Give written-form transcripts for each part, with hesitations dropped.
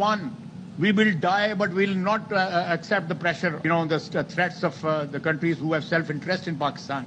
1। We will die, but we will not accept the pressure, the threats of the countries who have self-interest in Pakistan.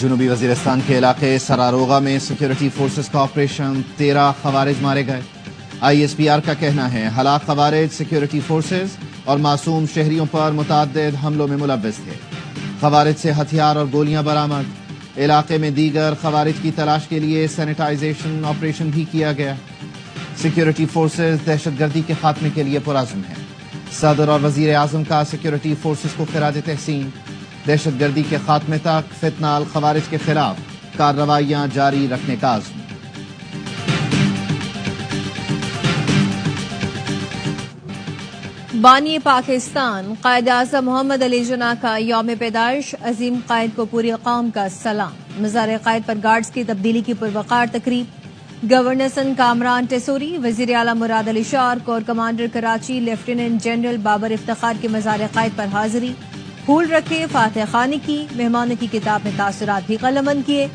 جنوبی وزیرستان کے علاقے سراروغا میں security forces کا operation, 13 خوارج مارے گئے۔ ISPR کا کہنا ہے ہلاک خوارج سیکیورٹی فورسز اور معصوم شہریوں پر متعدد حملوں میں ملوث تھے۔ خوارج سے ہتھیار اور گولیاں برآمد۔ علاقے میں دیگر خوارج کی تلاش کے لیے سینیٹائزیشن آپریشن بھی کیا گیا۔ سیکیورٹی فورسز دہشت گردی کے خاتمے کے لیے پرعزم ہیں۔ صدر اور وزیر اعظم کا سیکیورٹی فورسز کو خراج تحسین۔ دہشت گردی کے خاتمے تک فتنہ الخوارج کے خلاف کارروائیاں جاری رکھنے کا عزم۔ بانی پاکستان قائد اعظم محمد علی جناح کا یوم پیدائش، عظیم قائد کو پوری قوم کا سلام۔ مزار قائد پر گارڈز کی تبدیلی کی پروقار تقریب۔ گورنر سندھ کامران ٹیسوری، وزیر اعلیٰ Murad Ali Shah, corps commander Karachi lieutenant general Babar Iftikhar کی مزار قائد پر حاضری، پھول رکھے، فاتح خوانی کی، مہمانوں کی کتاب میں تاثرات بھی قلمبند کیے۔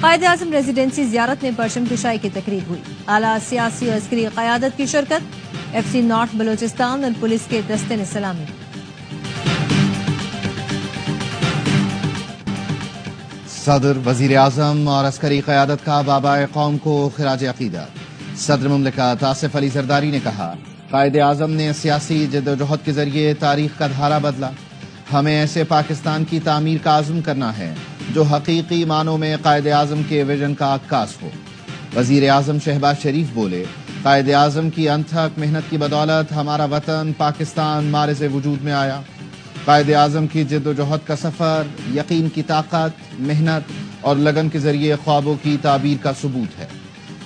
قائد اعظم ریزیڈنسی زیارت میں پرچم کشائی کی تقریب ہوئی۔ اعلیٰ سیاسی اور عسکری قیادت کی شرکت۔ FC نارتھ بلوچستان اور پولیس کے دستے نے سلامی۔ صدر، وزیر اعظم اور عسکری قیادت کا بابائے قوم کو خراج عقیدت۔ صدر مملکت آصف علی زرداری نے کہا قائد اعظم نے سیاسی جدوجہد کے ذریعے تاریخ کا دھارا بدلا۔ ہمیں ایسے پاکستان کی تعمیر کا عزم کرنا ہے جو حقیقی معنوں میں قائد اعظم کے ویژن کا عکاس ہو۔ وزیر اعظم شہباز شریف بولے قائد اعظم کی انتھک محنت کی بدولت ہمارا وطن پاکستان معرض وجود میں آیا۔ قائد اعظم کی جد و جہد کا سفر یقین کی طاقت، محنت اور لگن کے ذریعے خوابوں کی تعبیر کا ثبوت ہے۔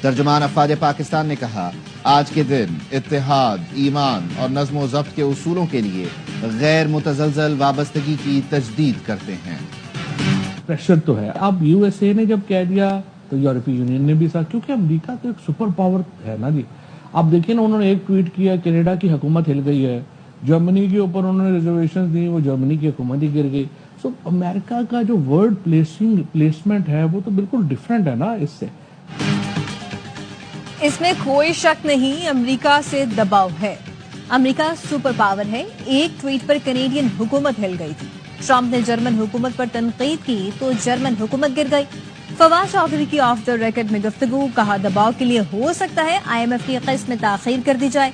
ترجمان افواج پاکستان نے کہا آج کے دن اتحاد، ایمان اور نظم و ضبط کے اصولوں کے لیے غیر متزلزل وابستگی کی تجدید کرتے ہیں۔ پریشر تو ہے۔ اب USA نے جب کہہ دیا تو یورپی یونین نے بھی ساتھ، کیونکہ امریکہ تو ایک سپر پاور ہے نا جی۔ اب دیکھیں نا، انہوں نے ایک ٹویٹ کیا کینیڈا کی حکومت ہل گئی ہے، جرمنی کے اوپر انہوں نے ریزرویشن دی، وہ جرمنی کی حکومت ہی گر گئی۔ سو امریکہ کا جو ورڈ پلیسمنٹ ہے وہ تو بالکل ڈیفرنٹ ہے نا اس سے۔ اس میں کوئی شک نہیں، امریکہ سے دباؤ ہے۔ امریکہ سپر پاور ہے۔ ایک ٹویٹ پر کینیڈین حکومت ہل گئی تھی۔ ٹرمپ نے جرمن حکومت پر تنقید کی تو جرمن حکومت گر گئی۔ فواد چودھری کی آف دا ریکارڈ میں گفتگو، کہا دباؤ کے لیے ہو سکتا ہے IMF کی قسط میں تاخیر کر دی جائے،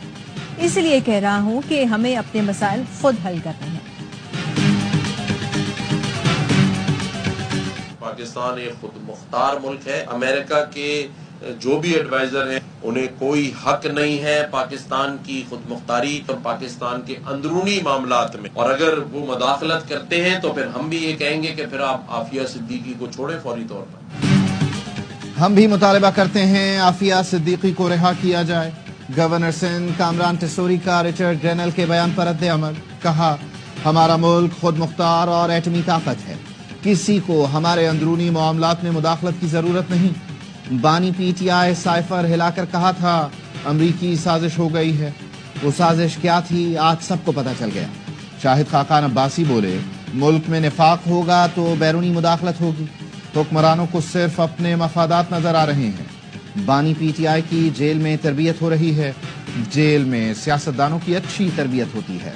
اس لیے کہہ رہا ہوں کہ ہمیں اپنے مسائل خود حل کرنے ہیں۔ پاکستان ایک خود مختار ملک ہے۔ امریکہ کے جو بھی ایڈوائزر ہیں انہیں کوئی حق نہیں ہے پاکستان کی خود مختاری اور پاکستان کے اندرونی معاملات میں، اور اگر وہ مداخلت کرتے ہیں تو پھر ہم بھی یہ کہیں گے کہ پھر آپ عافیہ صدیقی کو چھوڑیں فوری طور پر۔ ہم بھی مطالبہ کرتے ہیں عافیہ صدیقی کو رہا کیا جائے۔ گورنر سندھ کامران ٹیسوری کا رچرڈ گرینل کے بیان پر رد عمل، کہا ہمارا ملک خود مختار اور ایٹمی طاقت ہے، کسی کو ہمارے اندرونی معاملات میں مداخلت کی ضرورت نہیں۔ بانی PTI سائفر ہلا کر کہا تھا امریکی سازش ہو گئی ہے، وہ سازش کیا تھی آج سب کو پتہ چل گیا۔ شاہد خاقان عباسی بولے ملک میں نفاق ہوگا تو بیرونی مداخلت ہوگی، حکمرانوں کو صرف اپنے مفادات نظر آ رہے ہیں۔ بانی PTI کی جیل میں تربیت ہو رہی ہے، جیل میں سیاستدانوں کی اچھی تربیت ہوتی ہے۔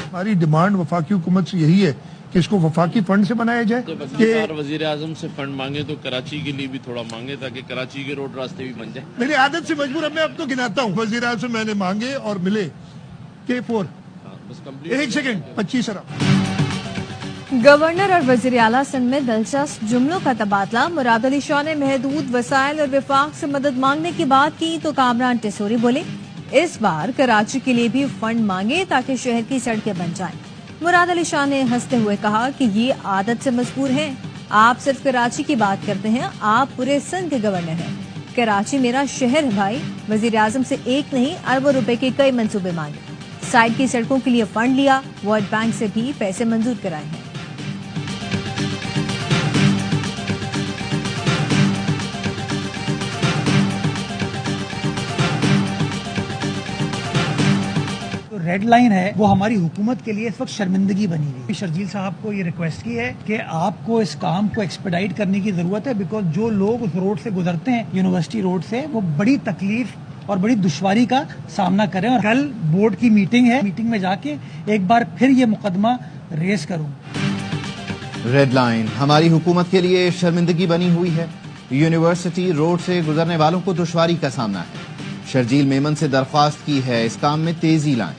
ہماری ڈیمانڈ وفاقی حکومت سے یہی ہے کہ اس کو وفاقی فنڈ سے بنایا جائے۔ جب وزیر اعظم سے فنڈ مانگے تو کراچی کے لیے بھی تھوڑا مانگے تاکہ کراچی کے روڈ راستے بھی بن جائیں۔ میری عادت سے مجبور اب میں اب تو گناتا ہوں، وزیر اعظم سے میں نے مانگے اور ملے K4 ایک سیکنڈ 25 ارب۔ گورنر اور وزیر اعلیٰ سندھ میں دلچسپ جملوں کا تبادلہ۔ مراد علی شاہ نے محدود وسائل اور وفاق سے مدد مانگنے کی بات کی تو کامران ٹیسوری بولے اس بار کراچی کے لیے بھی فنڈ مانگے تاکہ شہر کی سڑکیں بن جائیں۔ مراد علی شاہ نے ہنستے ہوئے کہا کہ یہ عادت سے مجبور ہیں، آپ صرف کراچی کی بات کرتے ہیں، آپ پورے سندھ کے گورنر ہیں۔ کراچی میرا شہر ہے بھائی۔ وزیر اعظم سے ایک نہیں اربوں روپے کے کئی منصوبے مانگے، سائڈ کی سڑکوں کے لیے فنڈ لیا، ورلڈ بینک سے بھی پیسے منظور کرائے ہیں۔ ریڈ لائن ہے وہ ہماری حکومت کے لیے اس وقت شرمندگی بنی ہوئی۔ شرجیل صاحب کو یہ ریکویسٹ کی ہے کہ آپ کو اس کام کو ایکسپیڈائٹ کرنے کی ضرورت ہے، بیکاز جو لوگ اس روڈ سے گزرتے ہیں یونیورسٹی روڈ سے وہ بڑی تکلیف اور بڑی دشواری کا سامنا کریں. اور کل بورڈ کی میٹنگ ہے, میٹنگ میں جا کے ایک بار پھر یہ مقدمہ ریز کروں. ریڈ لائن ہماری حکومت کے لیے شرمندگی بنی ہوئی ہے. یونیورسٹی روڈ سے گزرنے والوں کو دشواری کا سامنا ہے. شرجیل میمن سے درخواست کی ہے اس کام میں تیزی لائیں.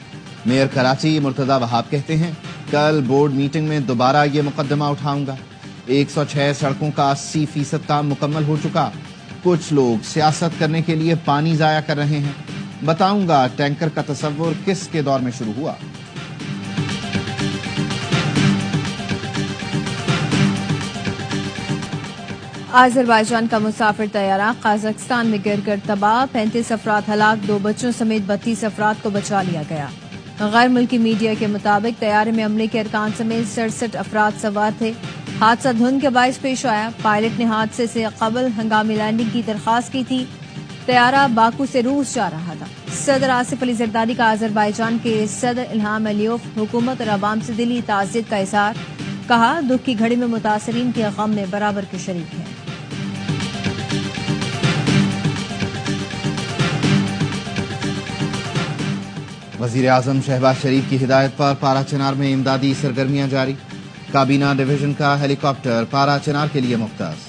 میئر کراچی مرتضی وہاب کہتے ہیں کل بورڈ میٹنگ میں دوبارہ یہ مقدمہ اٹھاؤں گا. 106 سڑکوں کا 80% کام مکمل ہو چکا. کچھ لوگ سیاست کرنے کے لیے پانی ضائع کر رہے ہیں. بتاؤں گا ٹینکر کا تصور کس کے دور میں شروع ہوا. آذربائیجان کا مسافر طیارہ قازقستان میں گر کر تباہ. 35 افراد ہلاک, 2 بچوں سمیت 32 افراد کو بچا لیا گیا. غیر ملکی میڈیا کے مطابق طیارے میں عملے کے ارکان سمیت 67 افراد سوار تھے. حادثہ دھند کے باعث پیش آیا. پائلٹ نے حادثے سے قبل ہنگامی لینڈنگ کی درخواست کی تھی. طیارہ باکو سے روس جا رہا تھا. صدر آصف علی زرداری کا آذربائیجان کے صدر الہام علیوف حکومت اور عوام سے دلی تعزیت کا اظہار. کہا دکھ کی گھڑی میں متاثرین کے غم میں برابر کے شریک ہیں. وزیر اعظم شہباز شریف کی ہدایت پر پارا چنار میں امدادی سرگرمیاں جاری. کابینہ ڈویژن کا ہیلی کاپٹر پارا چنار کے لیے مختص.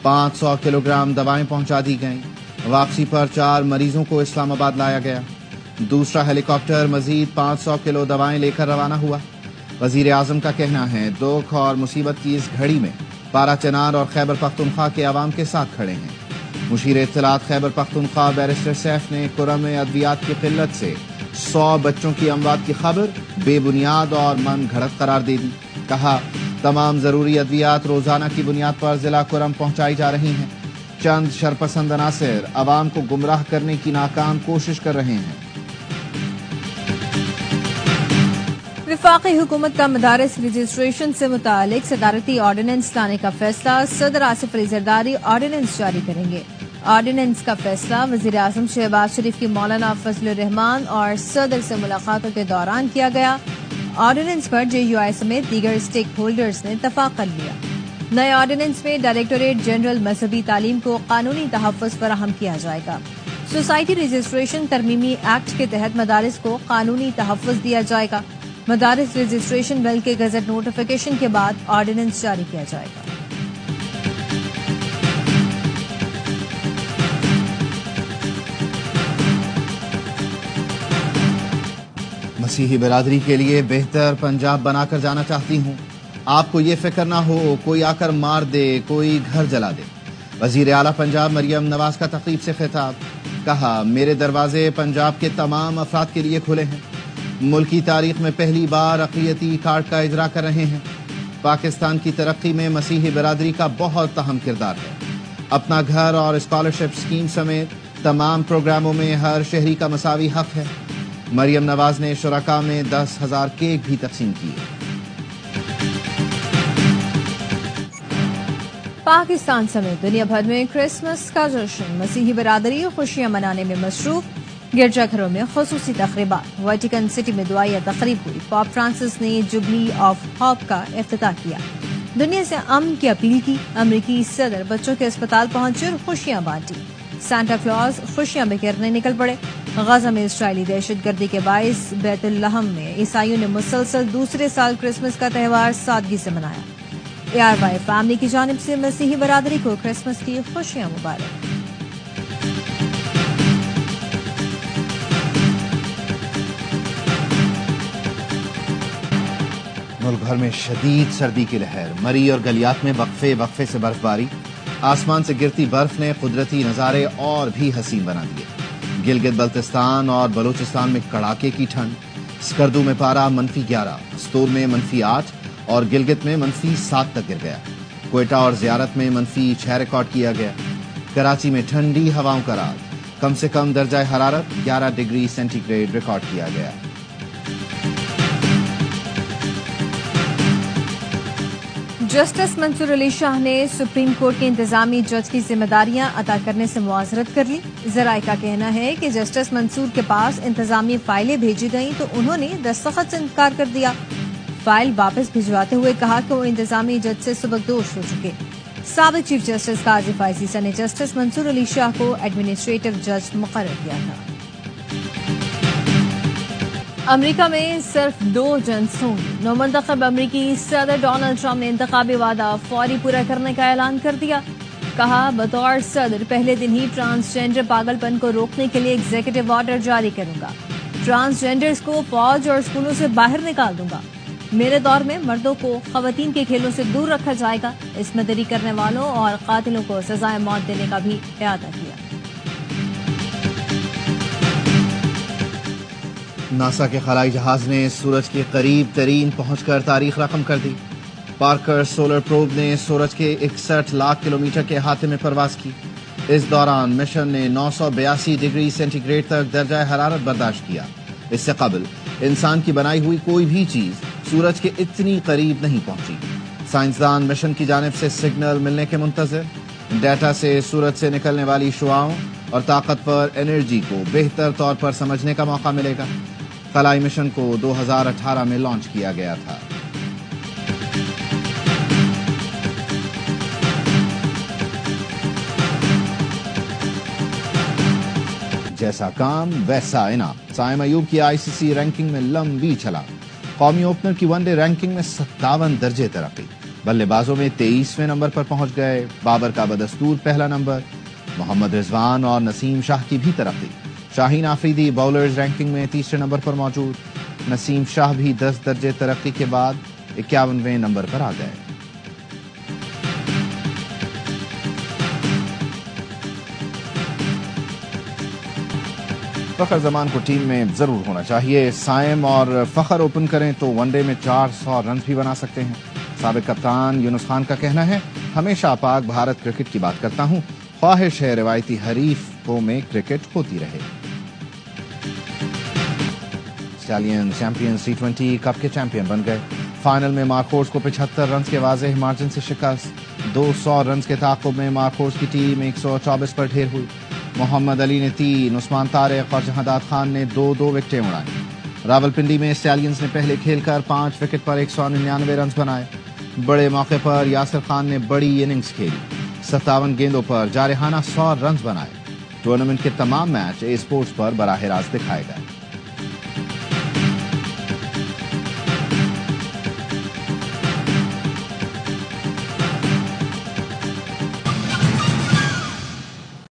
500 کلو گرام دوائیں پہنچا دی گئیں. واپسی پر 4 مریضوں کو اسلام آباد لایا گیا. دوسرا ہیلی کاپٹر مزید 500 کلو دوائیں لے کر روانہ ہوا. وزیر اعظم کا کہنا ہے دکھ اور مصیبت کی اس گھڑی میں پارا چنار اور خیبر پختونخوا کے عوام کے ساتھ کھڑے ہیں. مشیر اطلاعات خیبر پختونخوا بیرسٹر سیف نے کرم میں ادویات کی قلت سے 100 بچوں کی اموات کی خبر بے بنیاد اور من گھڑت قرار دے دی. کہا تمام ضروری ادویات روزانہ کی بنیاد پر ضلع کرم پہنچائی جا رہی ہیں. چند شرپسند عناصر عوام کو گمراہ کرنے کی ناکام کوشش کر رہے ہیں. وفاقی حکومت کا مدارس رجسٹریشن سے متعلق صدارتی آرڈیننس لانے کا فیصلہ. صدر آصف علی زرداری آرڈیننس جاری کریں گے. آرڈیننس کا فیصلہ وزیر اعظم شہباز شریف کی مولانا فضل الرحمان اور صدر سے ملاقاتوں کے دوران کیا گیا. آرڈیننس پر JUI سمیت دیگر اسٹیک ہولڈرز نے اتفاق کر لیا. نئے آرڈیننس میں ڈائریکٹوریٹ جنرل مذہبی تعلیم کو قانونی تحفظ فراہم کیا جائے گا. سوسائٹی رجسٹریشن ترمیمی ایکٹ کے تحت مدارس کو قانونی تحفظ دیا جائے گا. مدارس رجسٹریشن بل کے گزٹ نوٹیفیکیشن کے بعد آرڈیننس جاری کیا جائے گا. مسیحی برادری کے لیے بہتر پنجاب بنا کر جانا چاہتی ہوں. آپ کو یہ فکر نہ ہو کوئی آ کر مار دے, کوئی گھر جلا دے. وزیر اعلیٰ پنجاب مریم نواز کا تقریب سے خطاب. کہا میرے دروازے پنجاب کے تمام افراد کے لیے کھلے ہیں. ملکی تاریخ میں پہلی بار اقلیتی کارڈ کا اجرا کر رہے ہیں. پاکستان کی ترقی میں مسیحی برادری کا بہت اہم کردار ہے. اپنا گھر اور اسکالرشپ اسکیم سمیت تمام پروگراموں میں ہر شہری کا مساوی حق ہے. مریم نواز نے شرکاء میں 10,000 کیک بھی تقسیم کیے. پاکستان سمیت دنیا بھر میں کرسمس کا جشن. مسیحی برادری خوشیاں منانے میں مصروف. گرجا گھروں میں خصوصی تقریبات. ویٹیکن سٹی میں دعائیہ تقریب ہوئی. پاپ فرانسس نے جبلی آف ہوپ کا افتتاح کیا. دنیا سے امن کی اپیل کی. امریکی صدر بچوں کے اسپتال پہنچے اور خوشیاں بانٹی. سانتا کلاز خوشیاں بکھیرنے نکل پڑے. غزہ میں اسرائیلی دہشت گردی کے باعث بیت الحم میں عیسائیوں نے مسلسل دوسرے سال کرسمس کا تہوار سادگی سے منایا. ARY فیملی کی جانب سے مسیحی برادری کو کرسمس کی خوشیاں مبارک. ملک بھر میں شدید سردی کی لہر. مری اور گلیات میں وقفے وقفے سے برف باری. آسمان سے گرتی برف نے قدرتی نظارے اور بھی حسین بنا دیے. گلگت بلتستان اور بلوچستان میں کڑاکے کی ٹھنڈ. اسکردو میں پارا -11، استور میں -8 اور گلگت میں -7 تک گر گیا. کوئٹہ اور زیارت میں -6 ریکارڈ کیا گیا. کراچی میں ٹھنڈی ہواؤں کا راج. کم سے کم درجہ حرارت 11 ڈگری سینٹی گریڈ ریکارڈ کیا گیا. جسٹس منصور علی شاہ نے سپریم کورٹ کے انتظامی جج کی ذمہ داریاں ادا کرنے سے معذرت کر لی. ذرائع کا کہنا ہے کہ جسٹس منصور کے پاس انتظامی فائلیں بھیجی گئیں تو انہوں نے دستخط سے انکار کر دیا. فائل واپس بھجواتے ہوئے کہا کہ وہ انتظامی جج سے سبکدوش ہو چکے. سابق چیف جسٹس قاضی فائز عیسی نے جسٹس منصور علی شاہ کو ایڈمنسٹریٹو جج مقرر کیا تھا۔ امریکہ میں صرف 2 جنس ہوں گی۔ نومنتخب امریکی صدر ڈونلڈ ٹرمپ نے انتخابی وعدہ فوری پورا کرنے کا اعلان کر دیا۔ کہا بطور صدر پہلے دن ہی ٹرانسجینڈر پاگل پن کو روکنے کے لیے ایگزیکٹو آرڈر جاری کروں گا۔ ٹرانسجینڈرز کو فوج اور اسکولوں سے باہر نکال دوں گا۔ میرے دور میں مردوں کو خواتین کے کھیلوں سے دور رکھا جائے گا۔ اس میں دری کرنے والوں اور قاتلوں کو سزائے موت دینے کا بھی اعادہ کیا۔ ناسا کے خلائی جہاز نے سورج کے قریب ترین پہنچ کر تاریخ رقم کر دی۔ پارکر سولر پروب نے سورج کے 61 لاکھ کلومیٹر کے احاطے میں پرواز کی۔ اس دوران مشن نے 982 ڈگری سینٹی گریڈ تک درجہ حرارت برداشت کیا۔ اس سے قبل انسان کی بنائی ہوئی کوئی بھی چیز سورج کے اتنی قریب نہیں پہنچی۔ سائنسدان مشن کی جانب سے سگنل ملنے کے منتظر۔ ڈیٹا سے سورج سے نکلنے والی شعاؤں اور طاقتور انرجی کو بہتر طور پر سمجھنے کا موقع ملے گا۔ خلائی مشن کو 2018 میں لانچ کیا گیا تھا۔ جیسا کام ویسا انعام۔ سائم ایوب کی آئی سی سی رینکنگ میں لمبی چھلانگ۔ قومی اوپنر کی ون ڈے رینکنگ میں 57 درجے ترقی۔ بلے بازوں میں 23ویں نمبر پر پہنچ گئے۔ بابر کا بدستور پہلا نمبر۔ محمد رضوان اور نسیم شاہ کی بھی ترقی۔ شاہین آفریدی باؤلرز رینکنگ میں 3رے نمبر پر موجود۔ نسیم شاہ بھی 10 درجے ترقی کے بعد 51ویں نمبر پر آ گئے۔ فخر زمان کو ٹیم میں ضرور ہونا چاہیے۔ سائم اور فخر اوپن کریں تو ون ڈے میں 400 رنز بھی بنا سکتے ہیں۔ سابق کپتان یونس خان کا کہنا ہے، ہمیشہ پاک بھارت کرکٹ کی بات کرتا ہوں، خواہش ہے روایتی حریفوں میں کرکٹ ہوتی رہے۔ اسٹیلین چیمپئنز T20 کپ کے چیمپئن بن گئے۔ فائنل میں مارکوس کو 75 رنز کے واضح مارجن سے شکست۔ 200 رنز کے تعاقب میں مارکوس کی ٹیم 124 پر ڈھیر ہوئی۔ محمد علی نے 3، عثمان طارق اور جہادات خان نے 2 وکٹیں اڑائیں۔ راولپنڈی میں اسٹیلینز نے پہلے کھیل کر 5 وکٹ پر 199 رنز بنائے۔ بڑے موقع پر یاسر خان نے بڑی اننگز کھیلی۔ 57 گیندوں پر جارحانہ 100 رنز بنائے۔ ٹورنامنٹ کے تمام میچ اے اسپورٹس پر براہ راست دکھائے گئے۔